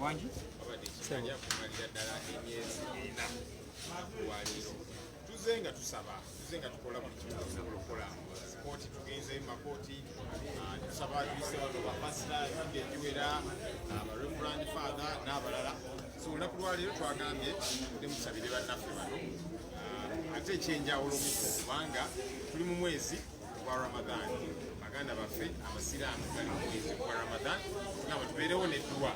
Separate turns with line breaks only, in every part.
wangi
abadde kumalira ddala emyezi 4 waliro tuze nga tusaba tuze nga tukola buli kimu tusobola okukola kooti tugenze mu makooti tusaba tuyise wano bapasita ebintu ebiwera abareverand father n'abalala so olunaku lwaleero twagambye tudde musabire bannaffe bano ate ekyenjawulo muko kubanga tuli mu mwezi gwa Ramadan baganda baffe abasiraamu bali mu mwezi gwa Ramadan nabo tubeerewo n'edduwa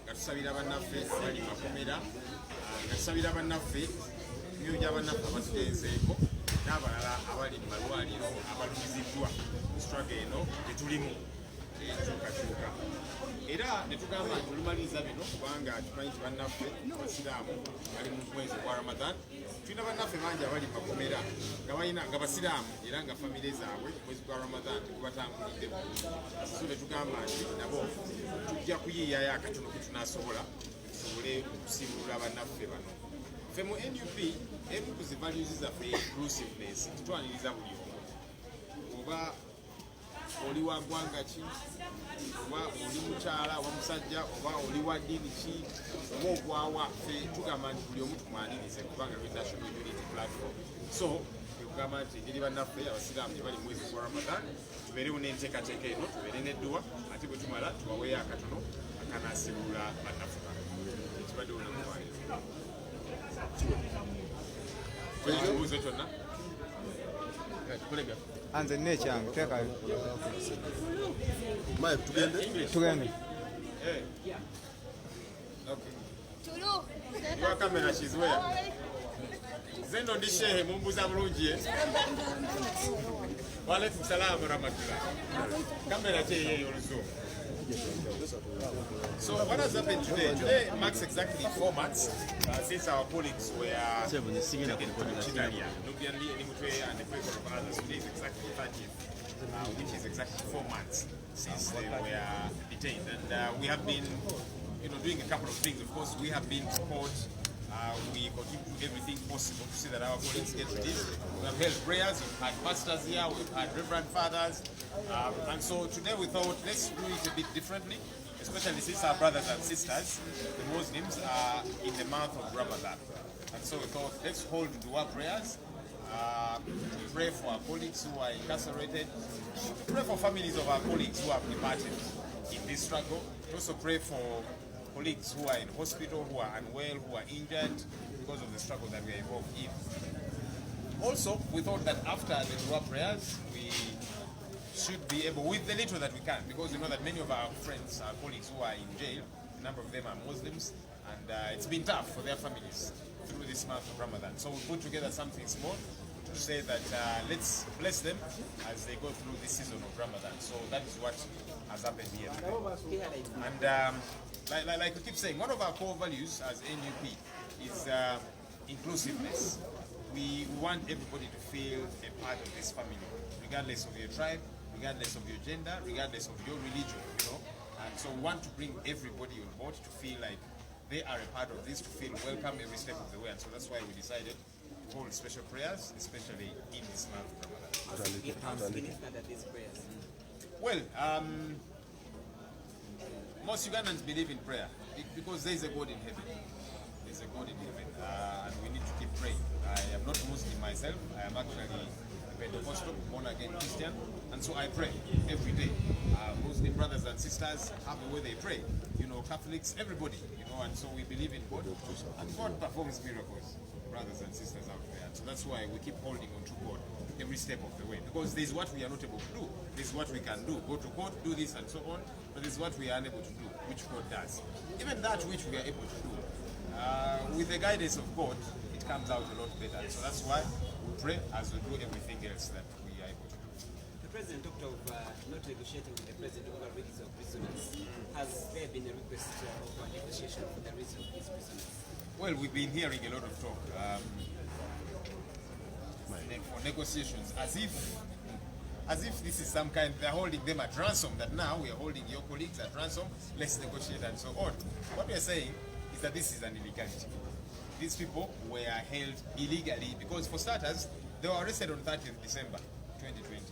nga tusabira bannaffe abali mu makomera nga tusabira bannaffe emyoyo gy'abannaffe abatugenzeeko n'abalala abali mu malwaliro abalumiziddwa mu struggle eno tetulimu enkyukakyuka era netugamba nti olumaliriza bino kubanga tumanyi nti bannaffe abasiraamu bali mu mwezi gwa Ramadan tulina bannaffe bangi abali mu makomera nga basiraamu era nga famire zaabwe mwezi gwa Ramadan tegubatambulidde bulungi so netugamba nti nabo tujja kuyiiyayo akatono ke tunaasobola tusobole okusiibulula bannaffe bano ffe mu NUP emu ku zi values zaffe inclusiveness tutwaniriza buli omu oba oli wa ggwanga ki oba oli mukyala oba musajja oba oli wa ddiini ki oba ogwawa ffe tugamba nti buli omu tumwanirize kubanga lwe national unity platform so tekugamba nti engeri bannaffe abasiraamu gye bali mwezi gwa Ramadan tubeerewo n'enteekateeka eno tubeere n'edduwa ate bwe tumala tubaweeyo akatono akanaasibula bannaffe bano ekibadde olunaku lwaleero ekibuuzo kyonna tukolega
anze nekyange teekayo tugende
Your camera, she's where? Zeno ndi shehe mumbuza bulungi wa alaikum salaam wa rahmatullah. Camera cheyeyo oluzo. So what has happened today? Today marks exactly 4 months since our colleagues were taken to Ssegirinya. Nubianli, Nimutwe and the people of others. Today is exactly 30th, which is exactly 4 months since they were detained. And we have been doing a couple of things. Of course, we have been to court. We continue to do everything possible to see that our colleagues get released. We have held prayers, we've had pastors here, we've had reverend fathers. And so today we thought, let's do it a bit differently, especially since our brothers and sisters, the Muslims, are in the month of Ramadan. And so we thought, let's hold dua prayers, pray for our colleagues who are incarcerated, pray for families of our colleagues who have departed in this struggle, also pray for colleagues who are in hospital, who are unwell, who are injured because of the struggle that we are involved in. Also, we thought that after the dua prayers, we should be able, with the little that we can, because you know that many of our friends, our colleagues who are in jail, a number of them are Muslims, and it's been tough for their families through this month of Ramadan. So we put together something small to say that let's bless them as they go through this season of Ramadan. So that is what has happened here today. And like we keep saying, one of our core values as NUP is inclusiveness. We want everybody to feel a part of this family, regardless of your tribe, regardless of your gender, regardless of your religion, And so we want to bring everybody on board to feel like they are a part of this, to feel welcome every step of the way. And so that's why we decided to hold special prayers, especially in this month of Ramadan.
How significant are these prayers?
Well, most Ugandans believe in prayer because there is a God in heaven. There is a God in heaven, and we need to keep praying. I am not Muslim myself. I am actually a Pentecostal, born-again Christian, and so I pray every day. Muslim brothers and sisters have the way they pray. Catholics, everybody, and so we believe in God, and God performs miracles, brothers and sisters out there. And so that's why we keep holding on to God every step of the way, because there's what we are not able to do, there's what we can do, go to court, do this and so on, but there's what we are unable to do, which God does. Even that which we are able to do, with the guidance of God, it comes out a lot better. And so that's why we pray as we do everything else that we are able to do.
The President talked of not negotiating with the President over release of prisoners. Has there been a request of negotiation for the release of these prisoners?
Well, we've been hearing a lot of talk for negotiations, as if this is some kind, they're holding them at ransom, that now we are holding your colleagues at ransom, let's negotiate and so on. What we are saying is that this is an illegality. These people were held illegally because, for starters, they were arrested on 30th December 2020.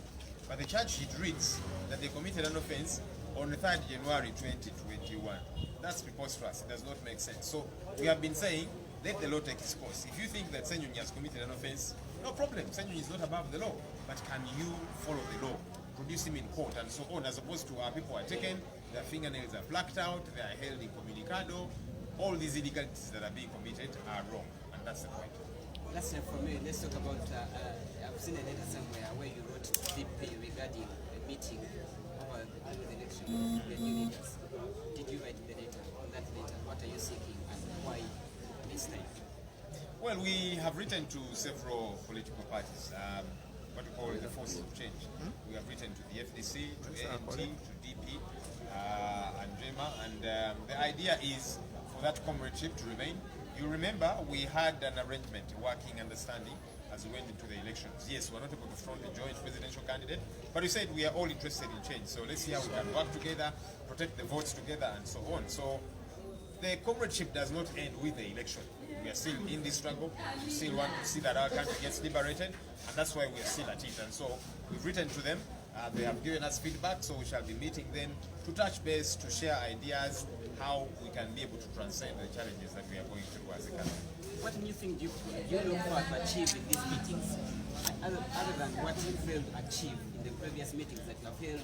But the charge sheet reads that they committed an offense on the 3rd January 2021. That's preposterous. It does not make sense. So we have been saying, let the law take its course. If you think that Ssenyonyi has committed an offense, no problem. Ssenyonyi is not above the law. But can you follow the law? Produce him in court and so on, as opposed to our people are taken, their fingernails are plucked out, they are held incommunicado. All these illegalities that are being committed are wrong, and that's the point.
Last time for me, let's talk about, I've seen a letter somewhere where you wrote to DP regarding a meeting over the election of the new leaders. Did you write the letter? On that letter, what are you seeking and why this time?
Well, we have written to several political parties, what we call the forces of change. We have written to the FDC, to ANT, to DP, and DREMA, and the idea is for that comradeship to remain. You remember we had an arrangement, a working understanding as we went into the elections. Yes, we're not able to front a joint presidential candidate, but we said we are all interested in change. So let's see how we can work together, protect the votes together, and so on. So the comradeship does not end with the election. We are still in this struggle. We still want to see that our country gets liberated, and that's why we are still at it. And so we've written to them. They have given us feedback, so we shall be meeting them to touch base, to share ideas, how we can be able to transcend the challenges that we are going through as a country.
What new thing do you look for to achieve in these meetings, other than what you failed to achieve in the previous meetings that you have failed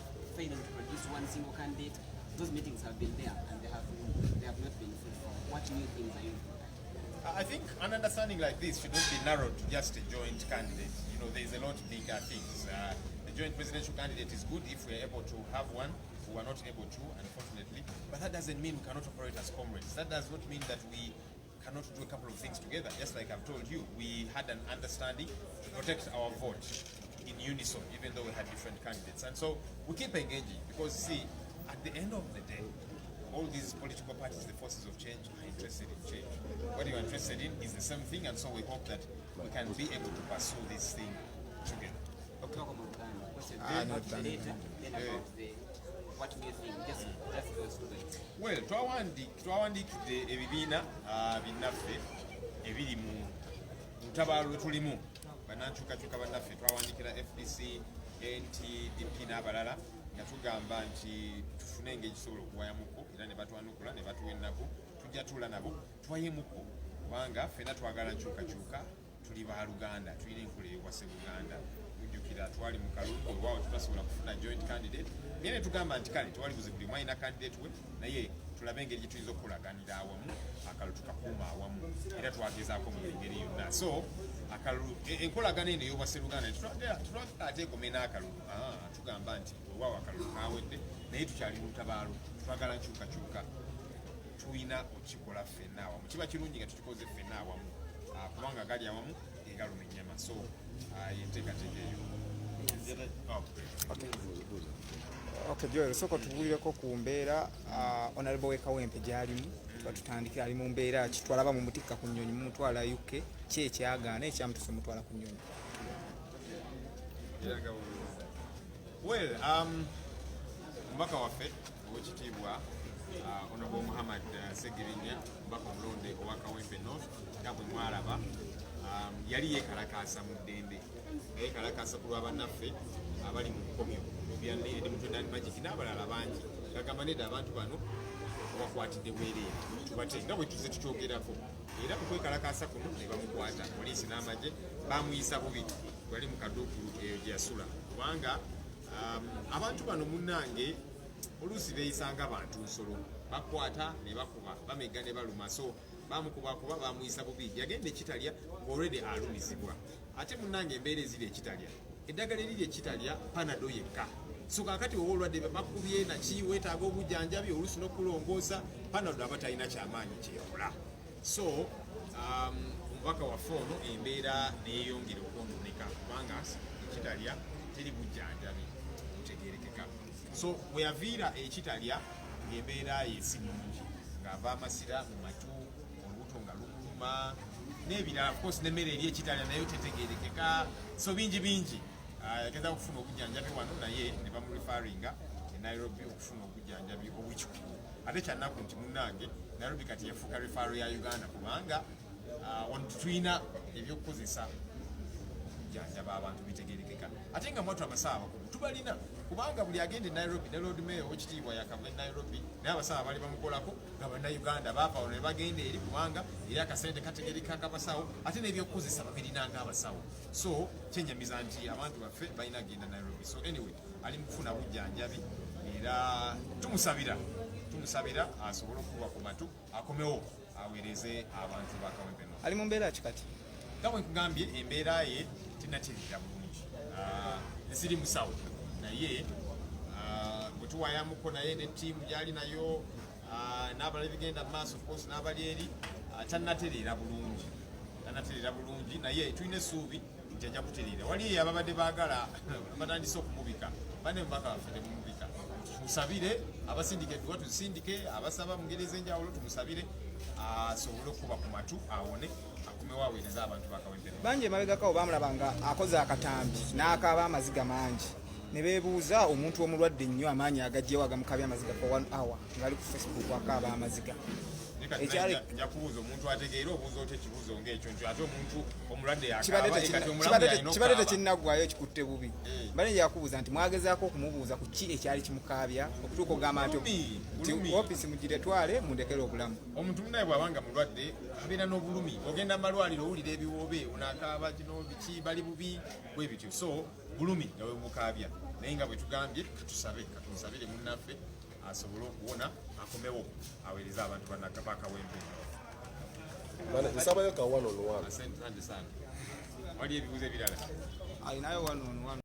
to produce one single candidate? Those meetings have been there and they have not been fruitful. What new things are you looking at?
I think an understanding like this should not be narrowed to just a joint candidate. You know, there's a lot bigger things. The joint presidential candidate is good if we're able to have one. We are not able to, unfortunately. But that doesn't mean we cannot operate as comrades. That does not mean that we cannot do a couple of things together. Just like I've told you, we had an understanding to protect our vote in unison, even though we had different candidates. And so we keep engaging because, see, at the end of the day, all these political parties, the forces of change, are interested in change. What you're interested in is the same thing, and so we hope that we can be able to pursue this thing together.
Okay. Talk about Ghana. What's about the data, then about the what new thing? Just those two things.
Well, twawandiikidde ebibiina binnaffe ebiri mu lutabaalo lwe tulimu banankyukakyuka bannaffe twawandikira FDC, ANT, DP n'abalala nga tugamba nti tufune engeri gisobola okuwayamuko era ne batwanukula ne batuwa ennaku tujja tuula nabo twayemuko kubanga ffenna twagala nkyukakyuka tuli baluganda tulina enkula ey'owase Buganda tujjukira twali mu kalulu olwawo tutasobola kufuna joint candidate naye ne tugamba nti kale tewali buzibu buli mwalina candidate we naye tulabe engeri gyetuyinza okukolaganira awamu akalulu tukakuuma awamu era twagezaako mu ngeri yonna so akalulu enkolagano eno ey'obwase Luganda tutwagateekome n'akalulu tugamba nti olwawo akalulu kawedde naye tukyali mu lutabaalo twagala nkyukakyuka tulina okukikola ffenna awamu kiba kirungi nga tukikoze ffenna awamu kubanga gali awamu egaluma ennyama so yenteekateeka eyo.
Okay, Joel, soko tubulireko ku mbeera Honorable Wekawempe gy'alimu tuba tutandikira ali mu mbeera ki twalaba mu mutikka ku nnyonyi mumutwala UK ki ekyagaana ekyamutuse mutwala ku nnyonyi?
Well, omubaka waffe ow'ekitiibwa Honorable Muhammed'S Ssegirinya omubaka omulonde owa Kawempe North nga bwe mwalaba yali yeekalakaasa mu ddembe nga yeekalakaasa ku lw'abannaffe abali mu bukomyo edi mutundani magiki n'abalala bangi gagamba nedda abantu bano bakwatidde bwereere tubate nga bwe tuze tukyogerako era mu kwekalakaasa kuno ne bamukwata poliisi n'amagye bamuyisa bubi bwali mu kaduukulu eyo gye yasula kubanga abantu bano munnange oluusi beeyisanga bantu nsolo bakwata ne bakuba bamegga ne baluma so bamukubakuba bamuyisa bubi yagenda ekitalya ng'olwede alumizibwa ate munnange embeera eziri ekitalya eddagala eriri ekitalya panado yekka so kakati wowe olwadde bakubye naki weetaaga obujjanjabi oluusi n'okulongoosa panado aba talina kyamaanyi kyekola so omubaka waffe ono embeera neeyongera okwononeka kubanga ekitalya teri bujjanjabi butegeerekeka so bwe yaviira ekitalya ng'embeera yesi nnungi ng'ava amasira mu matu olubuto nga lukuluma n'ebirala of course n'emmere eri ekitalya nayo tetegeerekeka so bingi yageza okufuna obujjanjabi wano naye ne bamulifaringa e Nairobi okufuna obujjanjabi obw'ekikugu ate kyannaku nti munnange Nairobi kati yafuuka rifaro ya Uganda kubanga wano tulina ebyokukozesa okujjanjaba abantu bitegeerekeka ate nga mwatu abasawo bakulu tubalina kubanga buli agende Nairobi ne Lord Mayor w'ekitiibwa yakava Nairobi naye abasawo bali bamukolako nga bannayuganda baava wano ne bagenda eri kubanga eri akasente kategereka k'abasawo ate n'ebyokukozesa babirinanga abasawo so kyenyamiza nti abantu baffe balina genda Nairobi so anyway ali mu kufuna bujjanjabi era tumusabira asobole okuba ku matu akomewo aweereze abantu ba Kawempe North.
Ali mu mbeera ki kati?
Nga bwe nkugambye embeera ye tinnatereera bulungi ziri musawo naye bwe tuwayamuko naye ne ttiimu gyali nayo n'abala bigenda mu maaso of course n'abali eri tannatereera bulungi naye tulina essuubi nti ajja kutereera wali ababadde baagala batandise okumubika bane mubaka baffe temumubika tumusabire abasindike tuwa tuzisindike abasaba mu ngeri ez'enjawulo tumusabire asobole okuba ku matu awone akomewo aweereza abantu ba Kawempe North.
Bangi emabegakawo bamulaba nga akoze akatambi n'akaaba amaziga mangi ne beebuuza omuntu omulwadde ennyo amaanyi agajjewo agamukabya amaziga for 1 hour ng'ali ku Facebook akaaba amaziga.
Nja kubuuza omuntu ategeera obuuza oti ekibuuzo ng'ekyo nti ate omuntu omulwadde yakaaba
kibadde tekinnaggwayo kikutte bubi. Mbadde nja kubuuza nti mwagezaako okumubuuza ku ki ekyali kimukaabya okutuuka ogamba nti ofiisi mugiretwale mundekere obulamu.
Omuntu munaye bw'abanga mulwadde abeera n'obulumi ogenda mu malwaliro owulira ebiwoobe onaakaaba kino biki bali bubi bwe bityo so bulumi nga bwe bumukaabya naye nga bwe tugambye katumusabire munnaffe asobole okuwona akomewo aweereza abantu ba Kawempe North.
Nsabayo ka 1-on-1.
Asante sana. Wali ebibuuzo ebirala?
Alinayo 1-on-1.